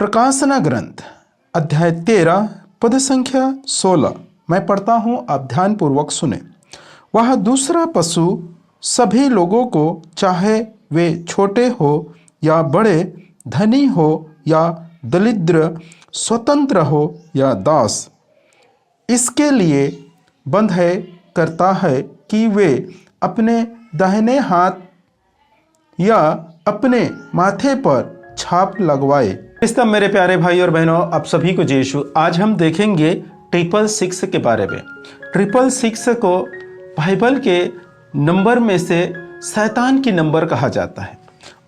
प्रकाशना ग्रंथ अध्याय 13 पद संख्या 16 मैं पढ़ता हूँ, आप ध्यानपूर्वक सुने। वह दूसरा पशु सभी लोगों को, चाहे वे छोटे हो या बड़े, धनी हो या दरिद्र, स्वतंत्र हो या दास, इसके लिए बंधे करता है कि वे अपने दाहिने हाथ या अपने माथे पर छाप लगवाए। इस तब मेरे प्यारे भाई और बहनों, आप सभी को जय यीशु। आज हम देखेंगे 666 के बारे में। 666 को बाइबल के नंबर में से शैतान की नंबर कहा जाता है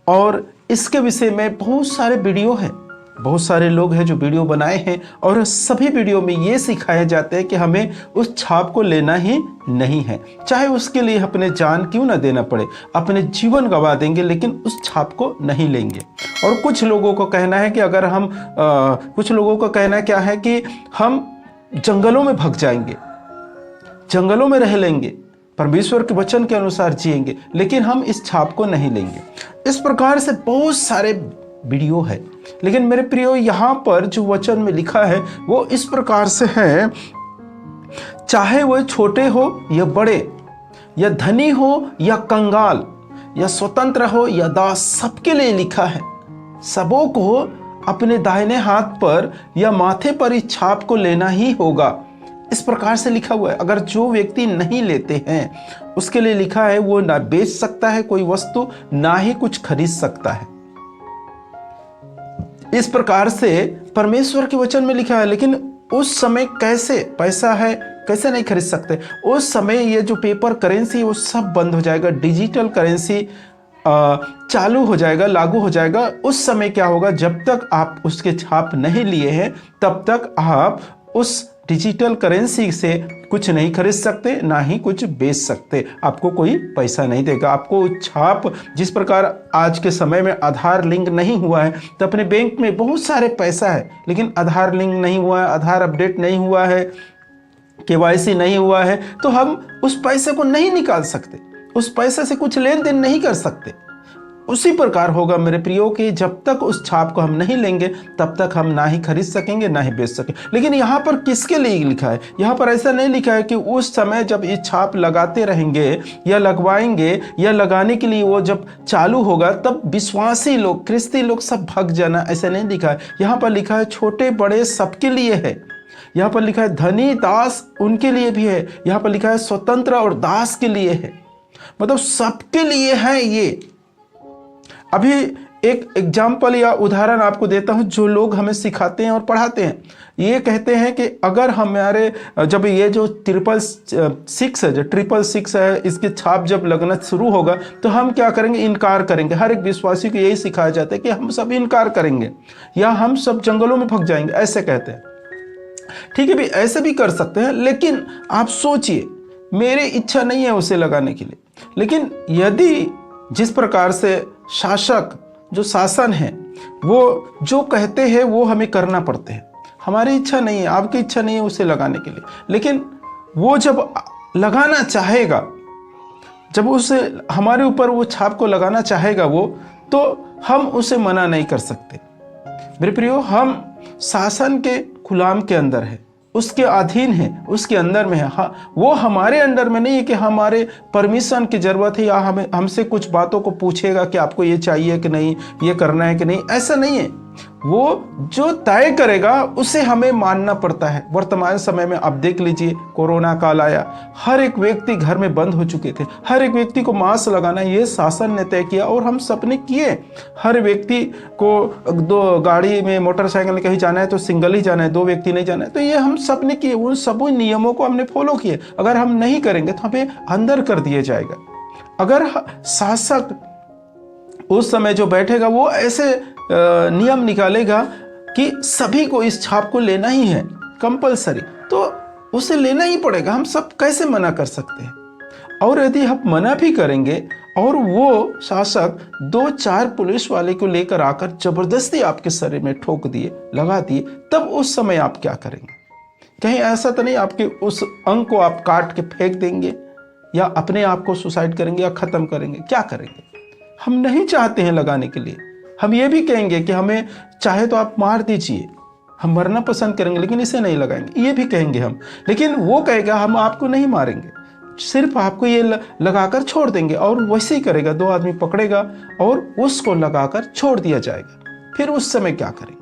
और इसके विषय में बहुत सारे वीडियो हैं। बहुत सारे लोग हैं जो वीडियो बनाए हैं और सभी वीडियो में ये सिखाया जाता है कि हमें उस छाप को लेना ही नहीं है, चाहे उसके लिए अपने जान क्यों ना देना पड़े, अपने जीवन गंवा देंगे लेकिन उस छाप को नहीं लेंगे। और कुछ लोगों को कहना है कि अगर हम कुछ लोगों का कहना क्या है कि हम जंगलों में भाग जाएंगे, जंगलों में रह लेंगे, परमेश्वर के वचन के अनुसार जिएंगे, लेकिन हम इस छाप को नहीं लेंगे। इस प्रकार से बहुत सारे वीडियो है, लेकिन मेरे प्रियो यहाँ पर जो वचन में लिखा है वो इस प्रकार से है, चाहे वह छोटे हो या बड़े, या धनी हो या कंगाल, या स्वतंत्र हो या दास, सबके लिए लिखा है। सबों को अपने दाहिने हाथ पर या माथे पर इस छाप को लेना ही होगा। इस प्रकार से लिखा हुआ है। अगर जो व्यक्ति नहीं लेते हैं उसके लिए लिखा है वो ना बेच सकता है कोई वस्तु, ना ही कुछ खरीद सकता है। इस प्रकार से परमेश्वर के वचन में लिखा है। लेकिन उस समय कैसे, पैसा है कैसे नहीं खरीद सकते, उस समय ये जो पेपर करेंसी वो सब बंद हो जाएगा, डिजिटल करेंसी चालू हो जाएगा, लागू हो जाएगा। उस समय क्या होगा, जब तक आप उसके छाप नहीं लिए हैं तब तक आप उस डिजिटल करेंसी से कुछ नहीं खरीद सकते, ना ही कुछ बेच सकते। आपको कोई पैसा नहीं देगा। आपको छाप, जिस प्रकार आज के समय में आधार लिंक नहीं हुआ है तो अपने बैंक में बहुत सारे पैसा है, लेकिन आधार लिंक नहीं हुआ है, आधार अपडेट नहीं हुआ है, केवाईसी नहीं हुआ है, तो हम उस पैसे को नहीं निकाल सकते, उस पैसे से कुछ लेन देन नहीं कर सकते। उसी प्रकार होगा मेरे प्रियो कि जब तक उस छाप को हम नहीं लेंगे तब तक हम ना ही खरीद सकेंगे ना ही बेच सकेंगे। लेकिन यहाँ पर किसके लिए लिखा है? यहाँ पर ऐसा नहीं लिखा है कि उस समय जब ये छाप लगाते रहेंगे या लगवाएंगे या लगाने के लिए वो जब चालू होगा तब विश्वासी लोग, ख्रिस्ती लोग सब भाग जाना, ऐसा नहीं लिखा है। यहाँ पर लिखा है छोटे बड़े सबके लिए है। यहाँ पर लिखा है धनी दास उनके लिए भी है। यहाँ पर लिखा है स्वतंत्र और दास के लिए है, मतलब सबके लिए है ये। अभी एक एग्जाम्पल या उदाहरण आपको देता हूं जो लोग हमें सिखाते हैं और पढ़ाते हैं। ये कहते हैं कि अगर हमारे जब ये जो 666 है, जो 666 है, इसकी छाप जब लगना शुरू होगा तो हम क्या करेंगे, इनकार करेंगे। हर एक विश्वासी को यही सिखाया जाता है कि हम सब इनकार करेंगे या हम सब जंगलों में भाग जाएंगे, ऐसे कहते हैं। ठीक है भी, ऐसे भी कर सकते हैं, लेकिन आप सोचिए, मेरी इच्छा नहीं है उसे लगाने के लिए, लेकिन यदि जिस प्रकार से शासक, जो शासन है, वो जो कहते हैं वो हमें करना पड़ते हैं। हमारी इच्छा नहीं है, आपकी इच्छा नहीं है उसे लगाने के लिए, लेकिन वो जब लगाना चाहेगा, जब उसे हमारे ऊपर वो छाप को लगाना चाहेगा वो, तो हम उसे मना नहीं कर सकते। मेरे प्रियो, हम शासन के गुलाम के अंदर है, उसके अधीन है, उसके अंदर में है। हाँ, वो हमारे अंडर में नहीं है कि हमारे परमिशन की जरूरत है या हमें हमसे कुछ बातों को पूछेगा कि आपको ये चाहिए कि नहीं, ये करना है कि नहीं, ऐसा नहीं है। वो जो तय करेगा उसे हमें मानना पड़ता है। वर्तमान समय में आप देख लीजिए, कोरोना काल आया, हर एक व्यक्ति घर में बंद हो चुके थे, हर एक व्यक्ति को मास्क लगाना ये शासन ने तय किया और हम सबने किए। हर व्यक्ति को दो गाड़ी में, मोटरसाइकिल में कहीं जाना है तो सिंगल ही जाना है, दो व्यक्ति नहीं जाना है, तो ये हम सबने किए। उन सभी नियमों को हमने फॉलो किए। अगर हम नहीं करेंगे तो हमें अंदर कर दिया जाएगा। अगर शासक उस समय जो बैठेगा वो ऐसे नियम निकालेगा कि सभी को इस छाप को लेना ही है कंपलसरी, तो उसे लेना ही पड़ेगा। हम सब कैसे मना कर सकते हैं? और यदि हम मना भी करेंगे और वो शासक 2-4 पुलिस वाले को लेकर आकर जबरदस्ती आपके शरीर में ठोक दिए, लगा दिए, तब उस समय आप क्या करेंगे? कहीं ऐसा तो नहीं आपके उस अंग को आप काट के फेंक देंगे या अपने आप को सुसाइड करेंगे या खत्म करेंगे? क्या करेंगे? हम नहीं चाहते हैं लगाने के लिए। हम ये भी कहेंगे कि हमें चाहे तो आप मार दीजिए, हम मरना पसंद करेंगे लेकिन इसे नहीं लगाएंगे, ये भी कहेंगे हम। लेकिन वो कहेगा हम आपको नहीं मारेंगे, सिर्फ आपको ये लगाकर छोड़ देंगे। और वैसे ही करेगा, 2 आदमी पकड़ेगा और उसको लगाकर छोड़ दिया जाएगा। फिर उस समय क्या करेंगे?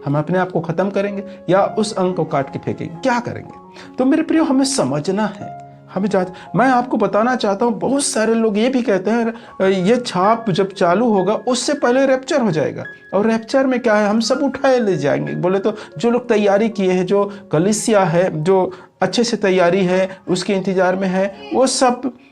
हम अपने आप को खत्म करेंगे या उस अंग को काट के फेंकेंगे? क्या करेंगे? तो मेरे प्रियो, हमें समझना है, मैं आपको बताना चाहता हूँ, बहुत सारे लोग ये भी कहते हैं ये छाप जब चालू होगा उससे पहले रैप्चर हो जाएगा। और रैप्चर में क्या है, हम सब उठाए ले जाएंगे। बोले तो जो लोग तैयारी किए हैं, जो कलीसिया है, जो अच्छे से तैयारी है, उसके इंतजार में है, वो सब